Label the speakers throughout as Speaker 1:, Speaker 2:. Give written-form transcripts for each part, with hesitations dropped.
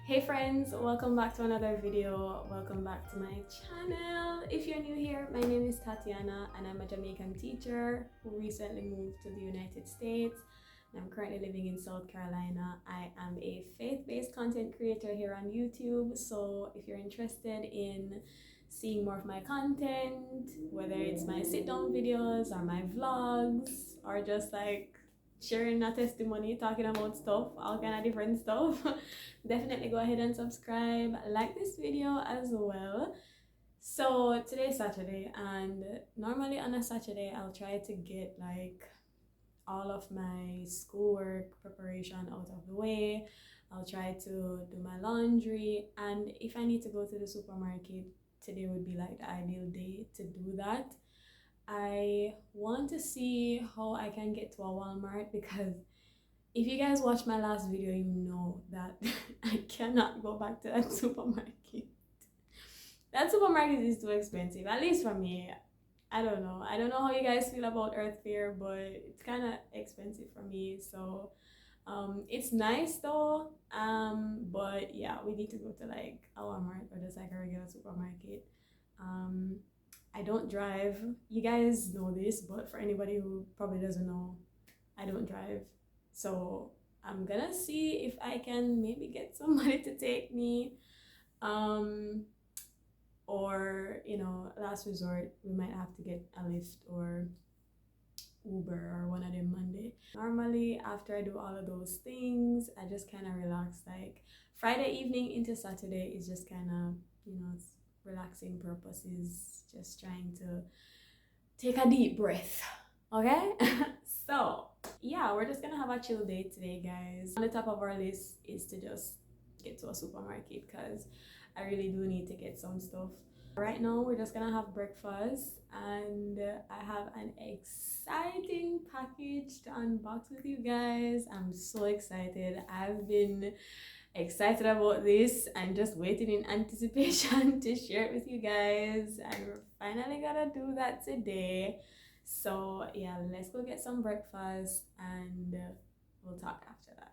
Speaker 1: Hey friends, welcome back to another video. Welcome back to my channel. If you're new here, my name is Tatiana and I'm a Jamaican teacher who recently moved to the United States. I'm currently living in South Carolina. I am a faith-based content creator here on YouTube. So if you're interested in seeing more of my content, whether it's my sit-down videos or my vlogs or just like sharing a testimony, talking about stuff, all kind of different stuff, definitely go ahead and subscribe, like this video as well. So today's Saturday, and normally on a Saturday I'll try to get like all of my schoolwork preparation out of the way. I'll try to do my laundry, and if I need to go to the supermarket, today would be like the ideal day to do that. I want to see how I can get to a Walmart, because if you guys watched my last video, you know that I cannot go back to that supermarket. That supermarket is too expensive, at least for me. I don't know how you guys feel about Earth Fair, but it's kind of expensive for me. So it's nice though, but yeah, we need to go to like a Walmart or just like a regular supermarket. I don't drive. You guys know this, but for anybody who probably doesn't know, I don't drive. So I'm gonna see if I can maybe get somebody to take me. Or, you know, last resort, we might have to get a Lyft or Uber or one of them Monday. Normally, after I do all of those things, I just kind of relax. Like Friday evening into Saturday is just kind of, you know, it's relaxing purposes, just trying to take a deep breath. Okay? So yeah, we're just gonna have a chill day today, guys. On the top of our list is to just get to a supermarket, because I really do need to get some stuff. Right now we're just gonna have breakfast, and I have an exciting package to unbox with you guys. I'm so excited. I've been excited about this and just waiting in anticipation to share it with you guys, and we're finally gonna do that today. So yeah, let's go get some breakfast and we'll talk after that.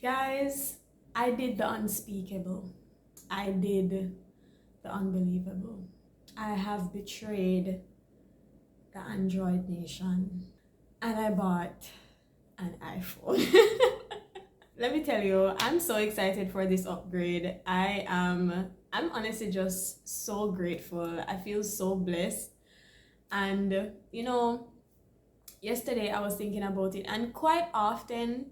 Speaker 1: Guys, I did the unspeakable. I did the unbelievable. I have betrayed the Android nation, and I bought an iPhone. Let me tell you, I'm so excited for this upgrade. I'm honestly just so grateful. I feel so blessed. And you know, yesterday I was thinking about it, and quite often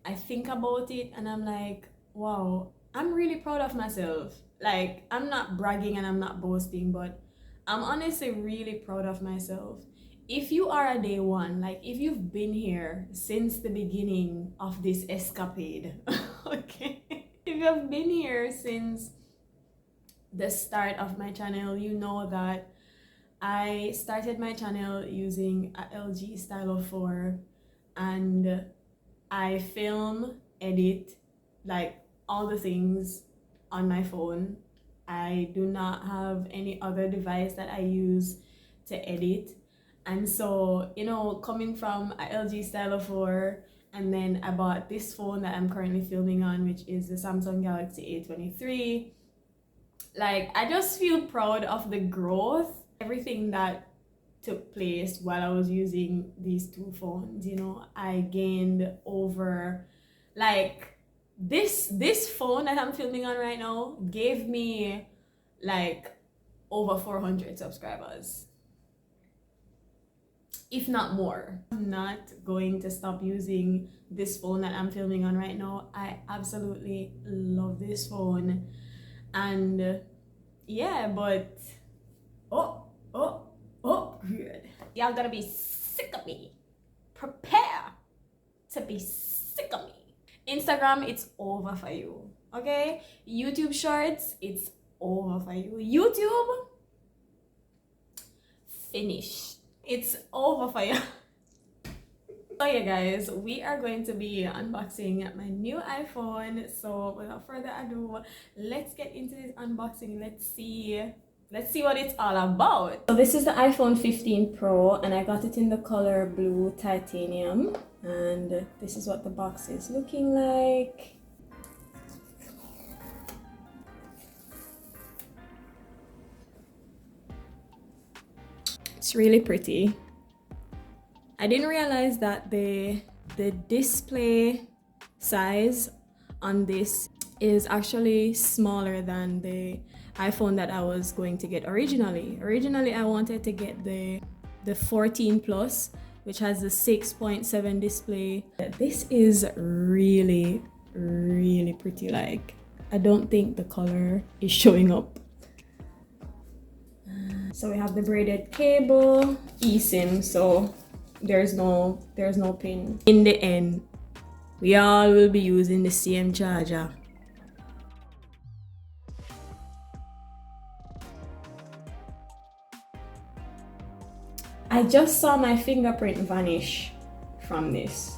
Speaker 1: I think about it and I'm like, wow, I'm really proud of myself. Like, I'm not bragging and I'm not boasting, but I'm honestly really proud of myself. If you are a day one, like if you've been here since the beginning of this escapade, okay? If you've been here since the start of my channel, you know that I started my channel using a LG Stylo 4, and I film, edit, like all the things on my phone. I do not have any other device that I use to edit. And so, you know, coming from a LG Stylo 4, and then I bought this phone that I'm currently filming on, which is the Samsung Galaxy A23. Like, I just feel proud of the growth, everything that took place while I was using these two phones. You know, I gained over, like, this phone that I'm filming on right now gave me like over 400 subscribers, if not more. I'm not going to stop using this phone that I'm filming on right now. I absolutely love this phone. And yeah, but oh, good. Y'all gonna be sick of me. Prepare to be sick of me. Instagram, it's over for you. Okay? YouTube Shorts, it's over for you. YouTube, finish. It's over for you. So yeah guys, we are going to be unboxing my new iPhone. So without further ado, let's get into this unboxing. Let's see what it's all about. So this is the iPhone 15 Pro, and I got it in the color blue titanium, and this is what the box is looking like. It's really pretty. I didn't realize that the display size on this is actually smaller than the iPhone that I was going to get originally. Originally, I wanted to get the 14 Plus, which has the 6.7 display. This is really, really pretty. Like, I don't think the color is showing up. So we have the braided cable, eSIM, so there's no pin. In the end, we all will be using the same charger. I just saw my fingerprint vanish from this.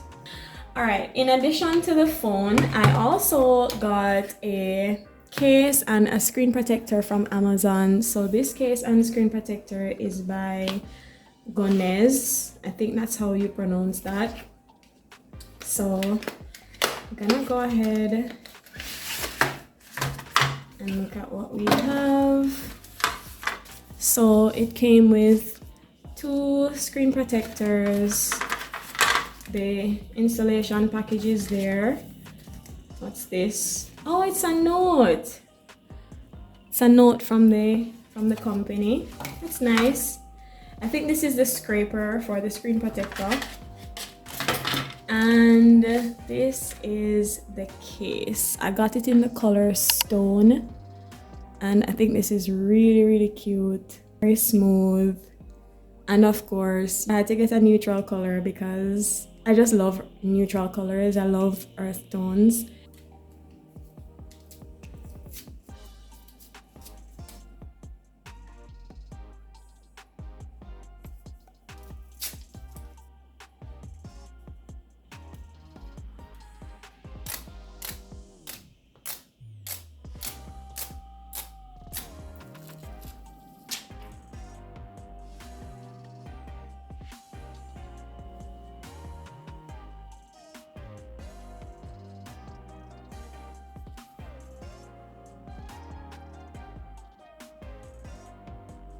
Speaker 1: Alright, in addition to the phone, I also got a case and a screen protector from Amazon. So this case and screen protector is by Gonez. I think that's how you pronounce that. So I'm gonna go ahead and look at what we have. So it came with two screen protectors. The installation package is there. What's this? Oh, it's a note. It's a note from the company. It's nice. I think this is the scraper for the screen protector. And this is the case. I got it in the color stone. And I think this is really, really cute. Very smooth. And of course, I had to get a neutral color because I just love neutral colors. I love earth tones.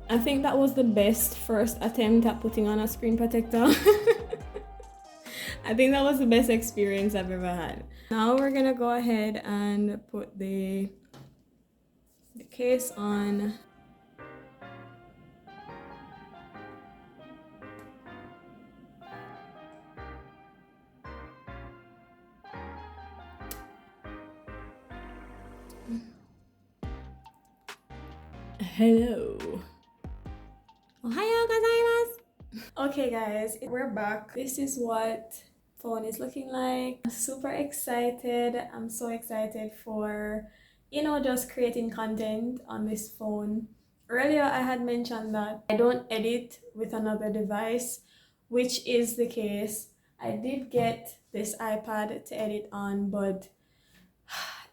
Speaker 1: I think that was the best first attempt at putting on a screen protector. I think that was the best experience I've ever had. Now we're gonna go ahead and put the case on. Hello. Ohayo gozaimasu. Okay guys, we're back. This is what phone is looking like. I'm super excited. I'm so excited for, you know, just creating content on this phone. Earlier I had mentioned that I don't edit with another device, which is the case. I did get this iPad to edit on, but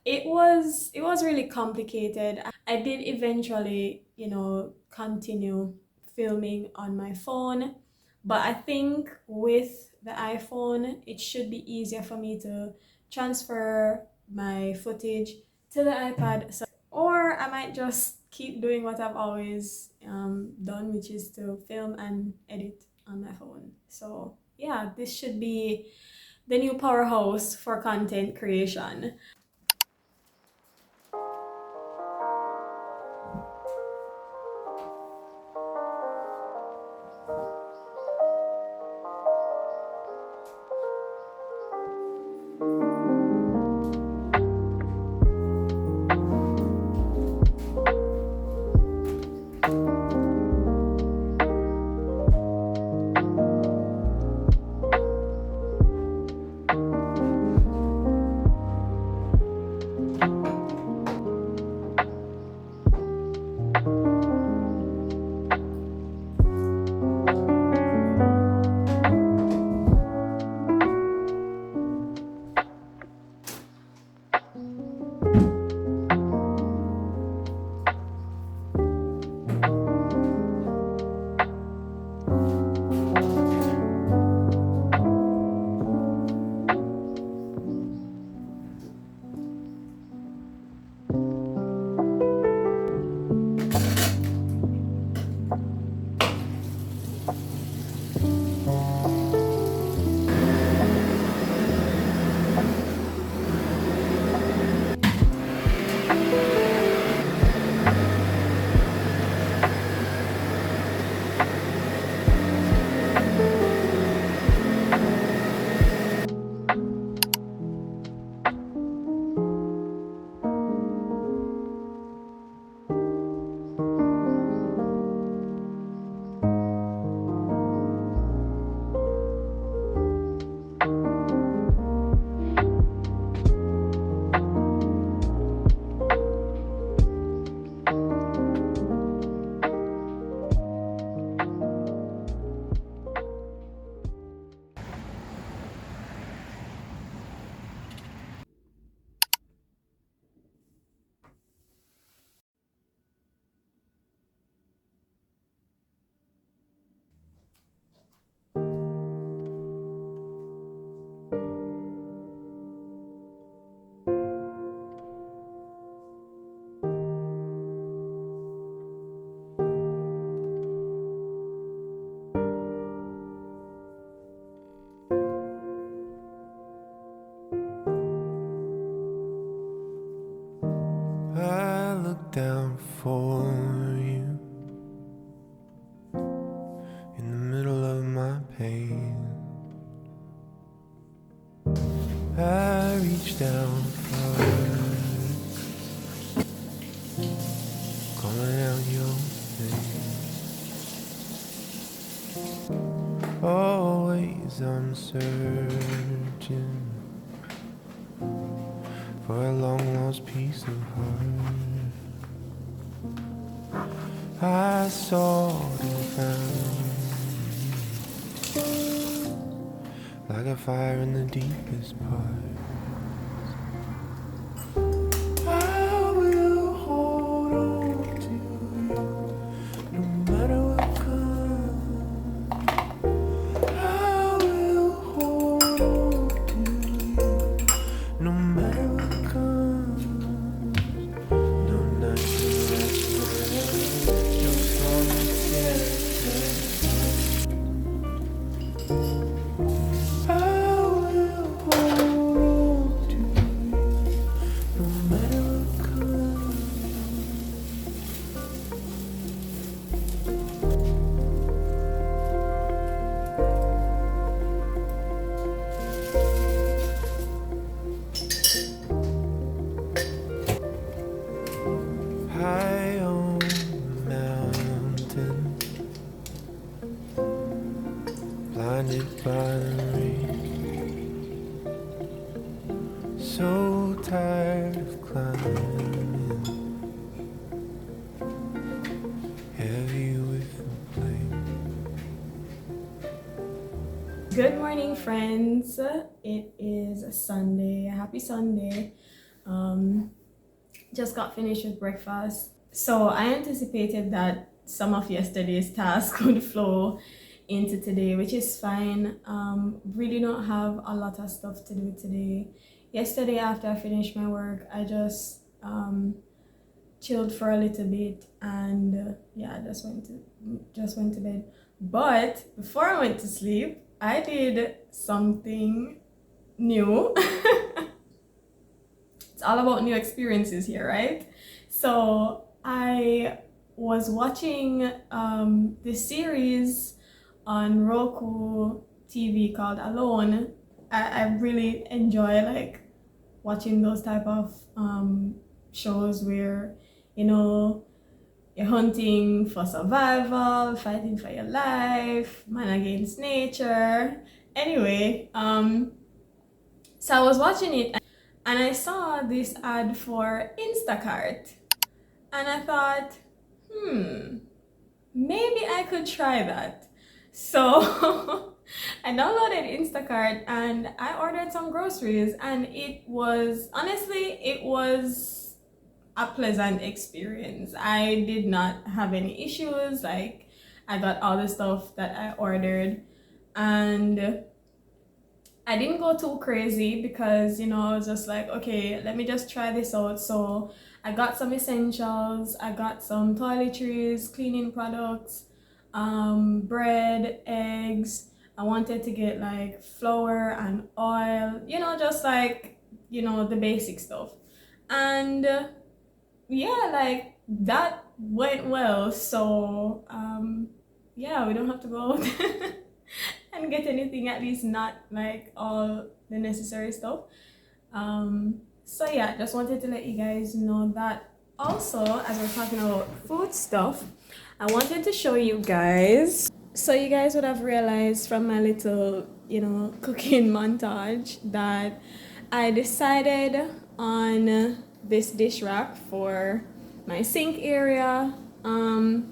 Speaker 1: it was really complicated. I did eventually, you know, continue filming on my phone, but I think with the iPhone it should be easier for me to transfer my footage to the iPad. So, or I might just keep doing what I've always done, which is to film and edit on my phone. So yeah, this should be the new powerhouse for content creation.
Speaker 2: I look down for you in the middle of my pain. I reach down first, calling out your name. Always I'm searching for a long lost piece of heart. I sought and found like a fire in the deepest part. I will hold on to you no matter what comes. I will hold on to you no matter what comes. No night to rest forever, no storm to get I will hold on to you no matter what comes. High on the mountain, blinded by the rain, so tired of climbing, heavy with the blame.
Speaker 1: Good morning, friends. It is Sunday. Happy Sunday. Just got finished with breakfast. So I anticipated that some of yesterday's tasks would flow into today, which is fine. Really don't have a lot of stuff to do today. Yesterday after I finished my work, I just chilled for a little bit, and yeah, just went to bed. But before I went to sleep, I did something new. It's all about new experiences here, right? So I was watching this series on Roku TV called Alone. I really enjoy like watching those type of shows where, you know, you're hunting for survival, fighting for your life, man against nature. Anyway, so I was watching it and I saw this ad for Instacart. And I thought, maybe I could try that. So I downloaded Instacart and I ordered some groceries, and it was a pleasant experience. I did not have any issues. Like, I got all the stuff that I ordered, and I didn't go too crazy because, you know, I was just like, okay, let me just try this out. So I got some essentials, I got some toiletries, cleaning products, bread, eggs. I wanted to get like flour and oil, you know, just like, you know, the basic stuff. And yeah, like that went well. So yeah, we don't have to go out and get anything, at least not like all the necessary stuff. So yeah, just wanted to let you guys know that. Also, as we're talking about food stuff, I wanted to show you guys. So you guys would have realized from my little, you know, cooking montage that I decided on this dish rack for my sink area. I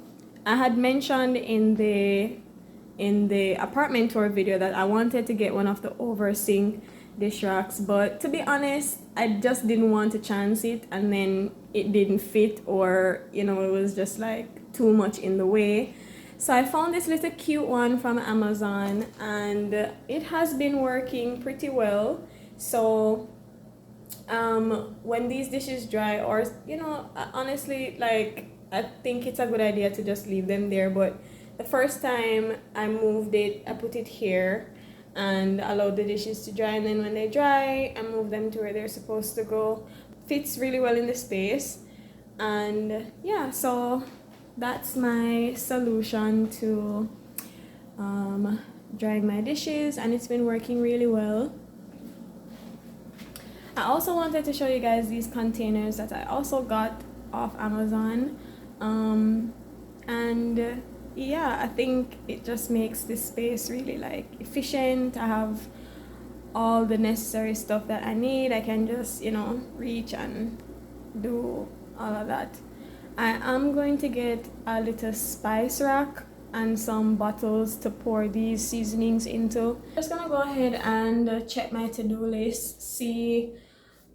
Speaker 1: had mentioned in the apartment tour video that I wanted to get one of the over sink dish racks, but to be honest, I just didn't want to chance it, and then it didn't fit, or you know, it was just like too much in the way. So I found this little cute one from Amazon, and it has been working pretty well. So when these dishes dry, or you know, honestly, like, I think it's a good idea to just leave them there. But the first time I moved it, I put it here and allowed the dishes to dry, and then when they dry, I move them to where they're supposed to go. Fits really well in the space. And yeah, so that's my solution to drying my dishes, and it's been working really well. I also wanted to show you guys these containers that I also got off Amazon, and yeah, I think it just makes this space really like efficient. I have all the necessary stuff that I need. I can just, you know, reach and do all of that. I am going to get a little spice rack and some bottles to pour these seasonings into. Just gonna go ahead and check my to-do list, see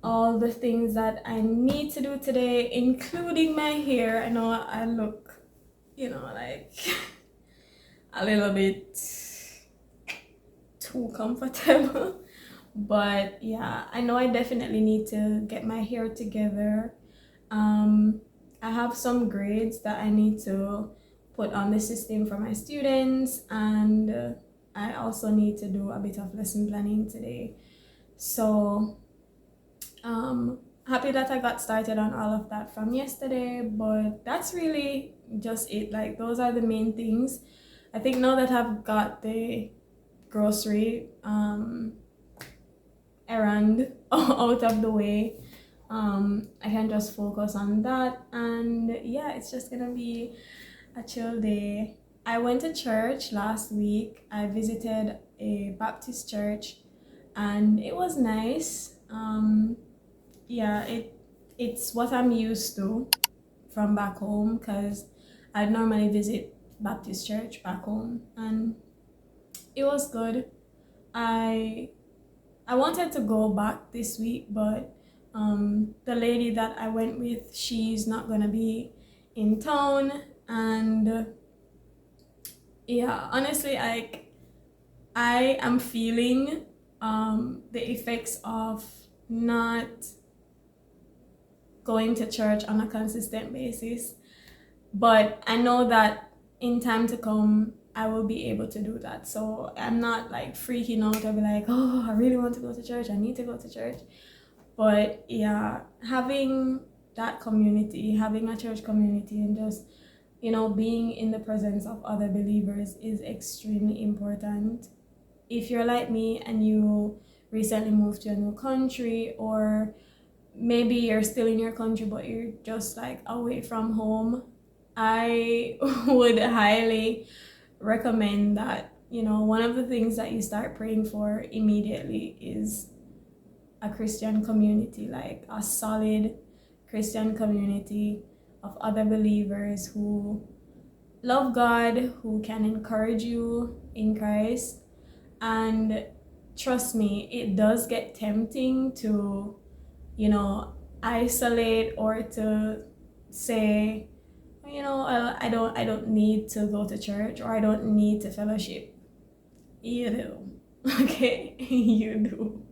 Speaker 1: all the things that I need to do today, including my hair. I know I look, you know, like a little bit too comfortable, but yeah, I know I definitely need to get my hair together. I have some grades that I need to put on the system for my students, and I also need to do a bit of lesson planning today. So happy that I got started on all of that from yesterday, but that's really just it. Like, those are the main things. I think now that I've got the grocery errand out of the way, I can just focus on that, and yeah, it's just gonna be a chill day. I went to church last week. I visited a Baptist church, and it was nice. Yeah, it's what I'm used to from back home, because I normally visit Baptist church back home, and it was good. I wanted to go back this week, but the lady that I went with, she's not gonna be in town, and yeah, honestly, like, I am feeling the effects of not going to church on a consistent basis. But I know that in time to come, I will be able to do that. So I'm not like freaking out. I'll be like, oh, I really want to go to church. I need to go to church. But yeah, having that community, having a church community, and just, you know, being in the presence of other believers is extremely important. If you're like me and you recently moved to a new country, or maybe you're still in your country but you're just like away from home, I would highly recommend that, you know, one of the things that you start praying for immediately is a Christian community, like a solid Christian community of other believers who love God, who can encourage you in Christ. And trust me, it does get tempting to, you know, isolate or to say, you know, I don't need to go to church, or I don't need to fellowship. You do. Okay? You do.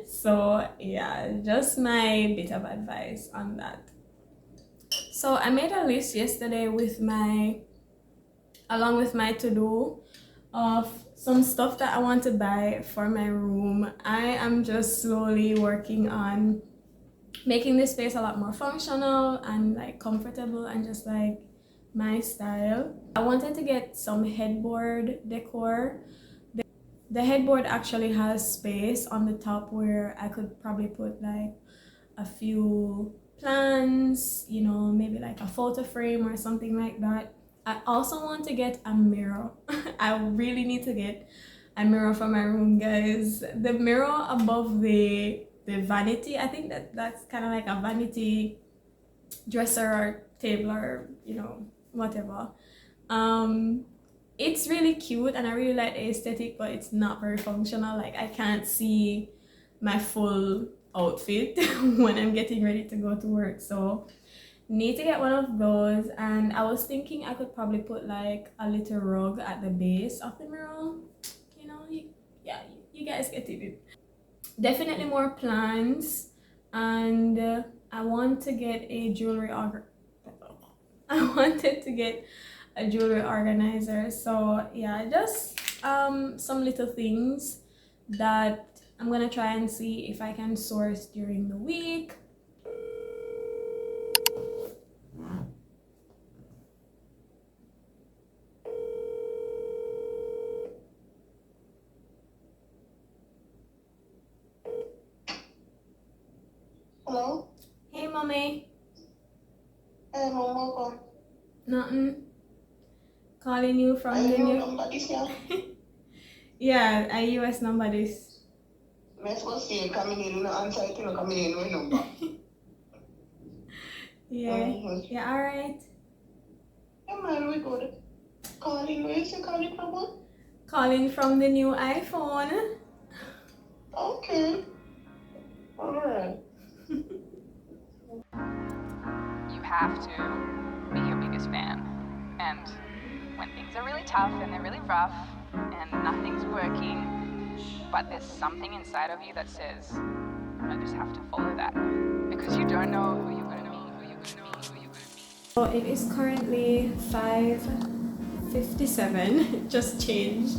Speaker 1: So yeah, just my bit of advice on that. So I made a list yesterday along with my to-do of some stuff that I want to buy for my room. I am just slowly working on making this space a lot more functional and like comfortable and just like my style. I wanted to get some headboard decor. The headboard actually has space on the top where I could probably put like a few plants, you know, maybe like a photo frame or something like that. I also want to get a mirror. I really need to get a mirror for my room, guys. The mirror above the vanity, I think that's kind of like a vanity dresser or table, or, you know, whatever. It's really cute and I really like the aesthetic, but it's not very functional. Like, I can't see my full outfit when I'm getting ready to go to work. So need to get one of those. And I was thinking I could probably put like a little rug at the base of the mirror. You know, you guys get it. Definitely more plants. And I want to get a jewelry I wanted to get a jewelry organizer. So yeah, just some little things that I'm gonna try and see if I can source during the week.
Speaker 3: Hello?
Speaker 1: Hey mommy.
Speaker 3: Hey, Mama.
Speaker 1: Nothing. Calling you from
Speaker 3: Are
Speaker 1: the
Speaker 3: you
Speaker 1: new.
Speaker 3: number this year?
Speaker 1: Yeah, a US number this.
Speaker 3: I'm supposed to say coming in, no answer, you know, coming in, no number.
Speaker 1: Yeah. Yeah, alright.
Speaker 3: Yeah, man, we good. Calling, where is you calling from? What?
Speaker 1: Calling from the new iPhone.
Speaker 3: Okay. Alright.
Speaker 4: You have to be your biggest fan. And when things are really tough and they're really rough and nothing's working, but there's something inside of you that says, I just have to follow that. Because you don't know who you're going to meet.
Speaker 1: So it is currently 5:57, just changed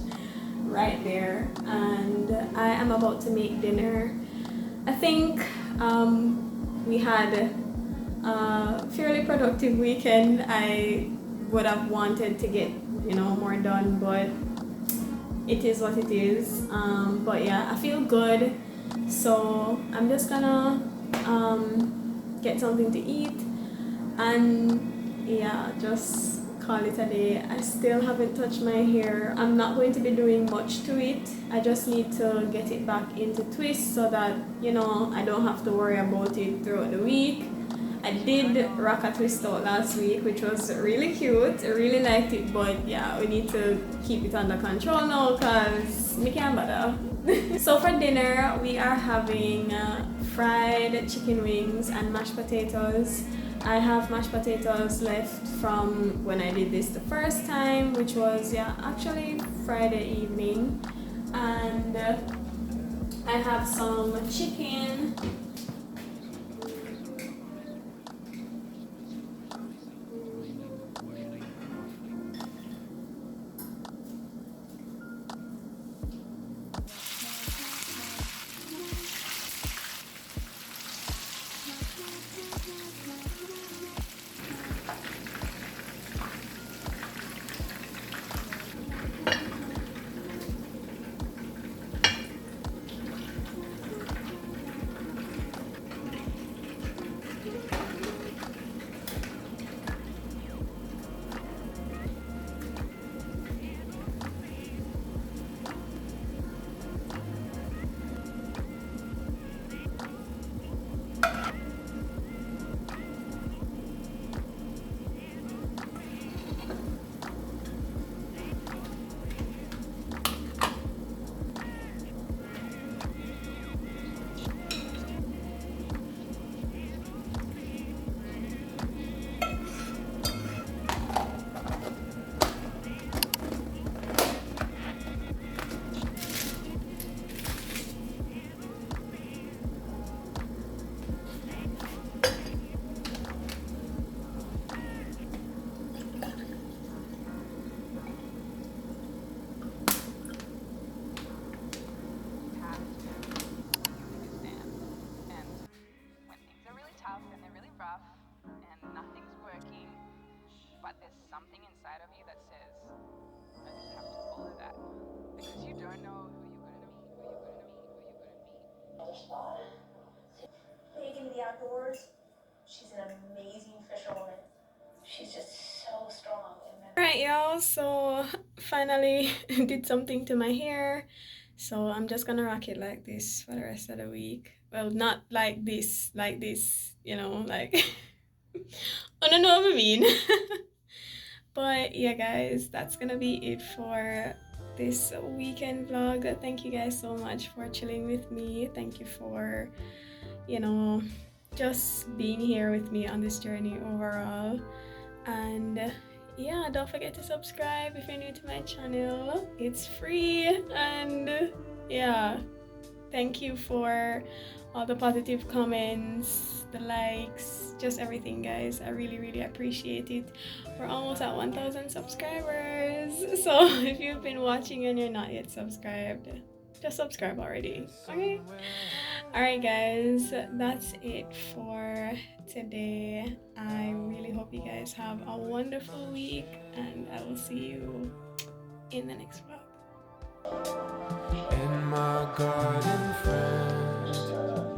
Speaker 1: right there, and I am about to make dinner. I think we had a fairly productive weekend. I would have wanted to get, you know, more done, but it is what it is. But yeah, I feel good, so I'm just gonna get something to eat and yeah, just call it a day. I still haven't touched my hair. I'm not going to be doing much to it. I just need to get it back into twist so that, you know, I don't have to worry about it throughout the week. I did rock a twist out last week, which was really cute. I really liked it, but yeah, we need to keep it under control now because we can't bother. So for dinner, we are having fried chicken wings and mashed potatoes. I have mashed potatoes left from when I did this the first time, which was, yeah, actually Friday evening. And I have some chicken.
Speaker 5: Taken to the outdoors. She's an amazing fisherwoman. She's just so strong.
Speaker 1: Alright, y'all, so finally did something to my hair. So I'm just gonna rock it like this for the rest of the week. Well, not like this, you know, like I don't know what I mean. But yeah, guys, that's gonna be it for this weekend vlog. Thank you guys so much for chilling with me. Thank you for, you know, just being here with me on this journey overall. And yeah, don't forget to subscribe if you're new to my channel. It's free. And yeah, thank you for all the positive comments, the likes, just everything, guys. I really appreciate it. We're almost at 1,000 subscribers. So if you've been watching and you're not yet subscribed, just subscribe already, okay? Alright, guys, that's it for today. I really hope you guys have a wonderful week, and I will see you in the next vlog.
Speaker 2: in my garden, friend.